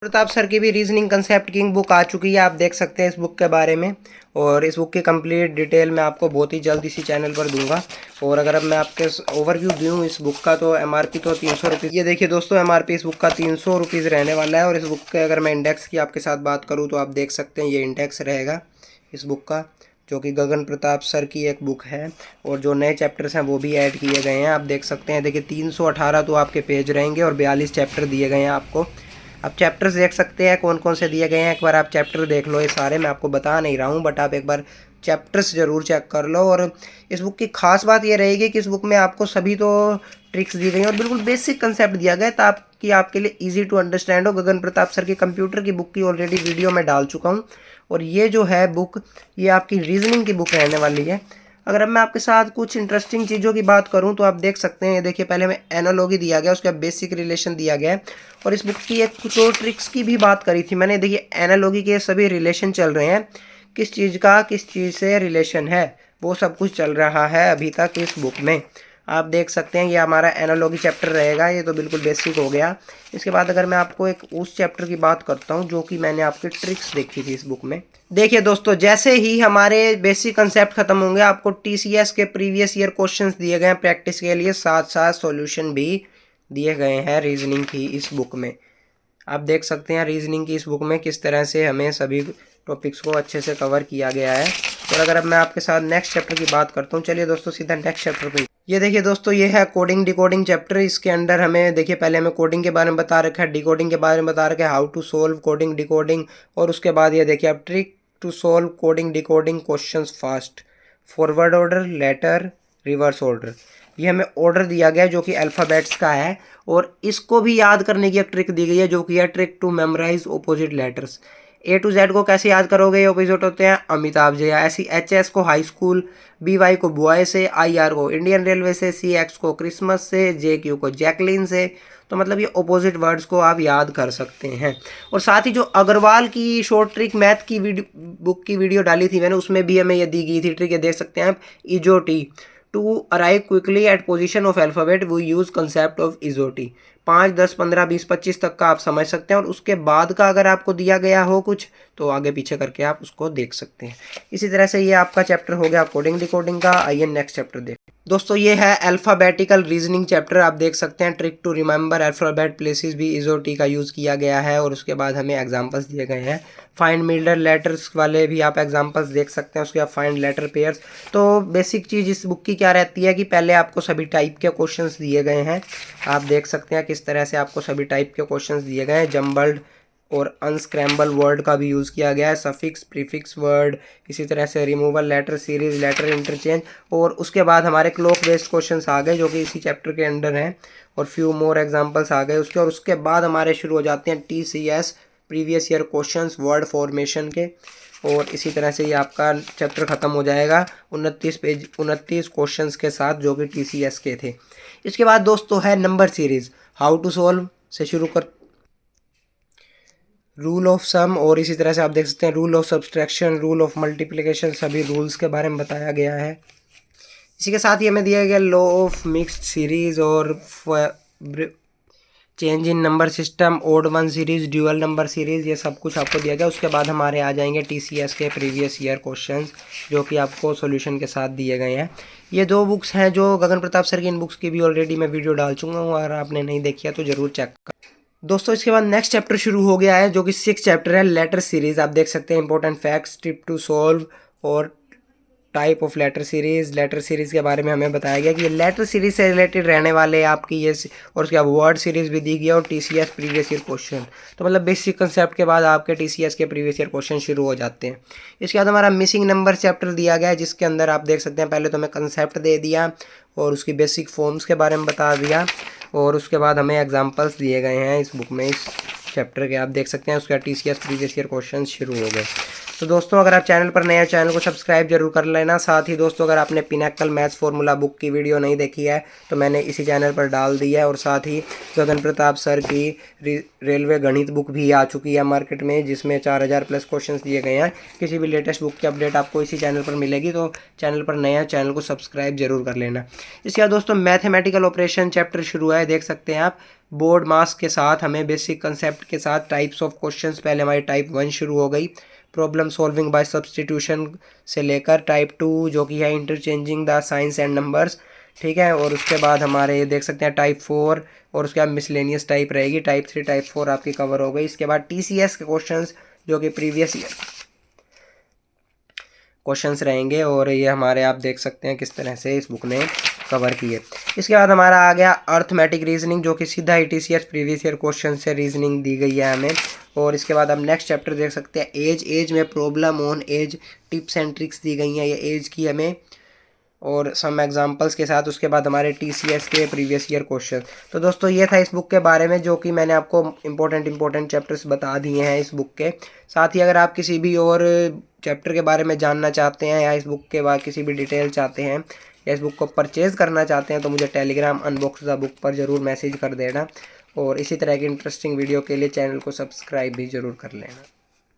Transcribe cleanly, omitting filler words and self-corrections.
Pratap sir की भी reasoning concept king book आ चुकी है। आप देख सकते हैं इस बुक के बारे में, और इस बुक की कंप्लीट डिटेल मैं आपको बहुत ही जल्द इसी चैनल पर दूंगा। और अगर अब मैं आपके ओवरव्यू दूँ इस बुक का, तो एमआरपी तो 300 रुपीज़। ये देखिए दोस्तों, एमआरपी इस बुक का 300 रुपीज़ रहने वाला है। और इस बुक के अगर मैं इंडेक्स की आपके साथ बात करूँ तो आप देख सकते हैं ये इंडेक्स रहेगा इस बुक का, जो कि गगन प्रताप सर की एक बुक है। और जो नए चैप्टर्स हैं वो भी ऐड किए गए हैं। आप देख सकते हैं, देखिए 318 तो आपके पेज रहेंगे और 42 चैप्टर दिए गए हैं आपको। आप चैप्टर्स देख सकते हैं कौन कौन से दिए गए हैं। एक बार आप चैप्टर देख लो, ये सारे मैं आपको बता नहीं रहा हूँ, बट आप एक बार चैप्टर्स ज़रूर चेक कर लो। और इस बुक की खास बात ये रहेगी कि इस बुक में आपको सभी तो ट्रिक्स दी गई हैं और बिल्कुल बेसिक कंसेप्ट दिया गया है, ताकि आपके लिए इजी टू अंडरस्टैंड हो। गगन प्रताप सर की कंप्यूटर की बुक की ऑलरेडी वीडियो मैं डाल चुका हूँ, और ये जो है बुक, ये आपकी रीजनिंग की बुक रहने वाली है। अगर अब मैं आपके साथ कुछ इंटरेस्टिंग चीज़ों की बात करूं तो आप देख सकते हैं, ये देखिए पहले में एनालॉगी दिया गया, उसका बेसिक रिलेशन दिया गया है। और इस बुक की एक कुछ और ट्रिक्स की भी बात करी थी मैंने। देखिए एनालॉगी के सभी रिलेशन चल रहे हैं, किस चीज़ का किस चीज़ से रिलेशन है वो सब कुछ चल रहा है अभी तक इस बुक में। आप देख सकते हैं ये हमारा एनालॉगी चैप्टर रहेगा, ये तो बिल्कुल बेसिक हो गया। इसके बाद अगर मैं आपको एक उस चैप्टर की बात करता हूँ जो कि मैंने आपकी ट्रिक्स देखी थी इस बुक में। देखिए दोस्तों, जैसे ही हमारे बेसिक कंसेप्ट खत्म होंगे, आपको टीसीएस के प्रीवियस ईयर क्वेश्चंस दिए गए हैं प्रैक्टिस के लिए, साथ साथ सॉल्यूशन भी दिए गए हैं रीजनिंग की इस बुक में। आप देख सकते हैं रीजनिंग की इस बुक में किस तरह से हमें सभी टॉपिक्स को अच्छे से कवर किया गया है। और अगर अब मैं आपके साथ नेक्स्ट चैप्टर की बात करता हूँ, चलिए दोस्तों सीधा नेक्स्ट चैप्टर पे। ये देखिए दोस्तों, ये है कोडिंग डिकोडिंग चैप्टर। इसके अंदर हमें देखिए पहले हमें कोडिंग के बारे में बता रखा है, डिकोडिंग के बारे में बता रखा है, how to solve coding decoding. और उसके बाद ये देखिए अब trick to solve coding decoding questions fast, forward order, letter, reverse order. ये हमें ऑर्डर दिया गया है जो कि अल्फ़ाबेट्स का है, और इसको भी याद करने की एक ट्रिक दी गई है जो कि है trick to memorise opposite letters. A to Z को कैसे याद करोगे, ऑपोजिट होते हैं अमिताभ जया। ऐसी एच एस को हाई स्कूल, बी वाई को बॉय से, आई आर को इंडियन रेलवे से, सी एक्स को क्रिसमस से, जे क्यू को जैकलिन से। तो मतलब ये ऑपोजिट वर्ड्स को आप याद कर सकते हैं। और साथ ही जो अग्रवाल की शॉर्ट ट्रिक मैथ की बुक की वीडियो डाली थी मैंने, उसमें भी हमें ये दी गई थी ट्रिक, ये देख सकते हैं आप। EJOTY, to arrive quickly at position of alphabet we use concept of EJOTY. 5, 10, 15, 20, 25 तक का आप समझ सकते हैं, और उसके बाद का अगर आपको दिया गया हो कुछ तो आगे पीछे करके आप उसको देख सकते हैं। इसी तरह से ये आपका चैप्टर हो गया कोडिंग डिकोडिंग का। आइए नेक्स्ट चैप्टर देख दोस्तों, ये है अल्फ़ाबेटिकल रीजनिंग चैप्टर। आप देख सकते हैं trick to remember alphabet places भी इजोटी का यूज़ किया गया है, और उसके बाद हमें एग्जांपल्स दिए गए हैं। फाइंड मिडल लेटर्स वाले भी आप एग्जांपल्स देख सकते हैं, उसके बाद फाइंड लेटर पेयर्स। तो बेसिक चीज़ इस बुक की क्या रहती है कि पहले आपको सभी टाइप के क्वेश्चंस दिए गए हैं। आप देख सकते हैं किस तरह से आपको सभी टाइप के क्वेश्चंस दिए गए हैं। जम्बल्ड और अनस्क्रैम्बल वर्ड का भी यूज़ किया गया है, सफिक्स प्रीफिक्स वर्ड, इसी तरह से removal, letter series, letter interchange. और उसके बाद हमारे क्लॉक बेस्ड क्वेश्चंस आ गए जो कि इसी चैप्टर के अंडर हैं, और फ्यू मोर एग्जांपल्स आ गए उसके। और उसके बाद हमारे शुरू हो जाते हैं TCS previous year questions word formation के। और इसी तरह से ये आपका चैप्टर ख़त्म हो जाएगा 29 क्वेश्चंस के साथ जो कि टीसीएस के थे। इसके बाद दोस्तों है number series, how to solve से शुरू कर, रूल ऑफ सम, और इसी तरह से आप देख सकते हैं rule of subtraction, rule of multiplication, सभी रूल्स के बारे में बताया गया है। इसी के साथ ही हमें दिया गया लॉ ऑफ मिक्स्ड सीरीज और change in number system, odd one series, dual number series, ये सब कुछ आपको दिया गया। उसके बाद हमारे आ जाएंगे टीसीएस के प्रीवियस ईयर क्वेश्चंस जो कि आपको सॉल्यूशन के साथ दिए गए हैं। ये दो बुक्स हैं जो गगन प्रताप सर की, इन बुक्स की भी ऑलरेडी मैं वीडियो डाल चुका हूँ, अगर आपने नहीं देखी है तो ज़रूर चेक कर। दोस्तों इसके बाद नेक्स्ट चैप्टर शुरू हो गया है जो कि 6 चैप्टर है, लेटर सीरीज। आप देख सकते हैं important facts, tip to solve, और type of letter series. Letter series के बारे में हमें बताया गया कि ये लेटर सीरीज से रिलेटेड रहने वाले आपकी ये, और उसके बाद वर्ड सीरीज भी दी गई, और टीसीएस प्रीवियस ईयर क्वेश्चन। तो मतलब बेसिक कंसेप्ट के बाद आपके टीसीएस के प्रीवियस ईयर क्वेश्चन शुरू हो जाते हैं। इसके बाद हमारा मिसिंग नंबर चैप्टर दिया गया है, जिसके अंदर आप देख सकते हैं पहले तो हमें कंसेप्ट दे दिया और उसकी बेसिक फॉर्म्स के बारे में बता दिया, और उसके बाद हमें एग्जाम्पल्स दिए गए हैं इस बुक में, इस चैप्टर के। आप देख सकते हैं उसका टीसीएस प्रीवियस ईयर क्वेश्चन शुरू हो गए। तो दोस्तों अगर आप चैनल पर नए हैं, चैनल को सब्सक्राइब जरूर कर लेना। साथ ही दोस्तों अगर आपने पिनैकल मैथ्स फार्मूला बुक की वीडियो नहीं देखी है तो मैंने इसी चैनल पर डाल दी है। और साथ ही गगन प्रताप सर की रेलवे गणित बुक भी आ चुकी है मार्केट में, जिसमें 4000 प्लस क्वेश्चंस दिए गए हैं। किसी भी लेटेस्ट बुक की अपडेट आपको इसी चैनल पर मिलेगी, तो चैनल पर नया चैनल को सब्सक्राइब जरूर कर लेना। इसके बाद दोस्तों मैथमेटिकल ऑपरेशन चैप्टर शुरू है, देख सकते हैं आप। बोर्ड मास के साथ हमें बेसिक कंसेप्ट के साथ टाइप्स ऑफ क्वेश्चंस, पहले हमारी टाइप 1 शुरू हो गई, प्रॉब्लम सॉल्विंग बाय सब्सटीट्यूशन से लेकर टाइप 2 जो कि है interchanging the science and numbers, ठीक है। और उसके बाद हमारे देख सकते हैं टाइप 4 और उसके बाद मिसलेनियस टाइप रहेगी, टाइप 3 टाइप 4 आपकी कवर हो गई। इसके बाद TCS के क्वेश्चंस जो कि प्रीवियस ईयर क्वेश्चंस रहेंगे और ये हमारे आप देख सकते हैं किस तरह से इस बुक ने कवर किए। इसके बाद हमारा आ गया अर्थमेटिक रीजनिंग जो कि सीधा ही TCS प्रीवियस ईयर क्वेश्चन से रीजनिंग दी गई है हमें। और इसके बाद हम नेक्स्ट चैप्टर देख सकते हैं एज में problem on age, tips and tricks दी गई हैं ये एज की हमें और सम एग्जांपल्स के साथ। उसके बाद हमारे TCS के प्रीवियस ईयर क्वेश्चन। तो दोस्तों ये था इस बुक के बारे में जो कि मैंने आपको इंपॉर्टेंट चैप्टर्स बता दिए हैं इस बुक के। साथ ही अगर आप किसी भी और चैप्टर के बारे में जानना चाहते हैं या इस बुक के बाद किसी भी डिटेल चाहते हैं या इस बुक को परचेज़ करना चाहते हैं तो मुझे टेलीग्राम अनबॉक्स द बुक पर ज़रूर मैसेज कर देना और इसी तरह की इंटरेस्टिंग वीडियो के लिए चैनल को सब्सक्राइब भी ज़रूर कर लेना।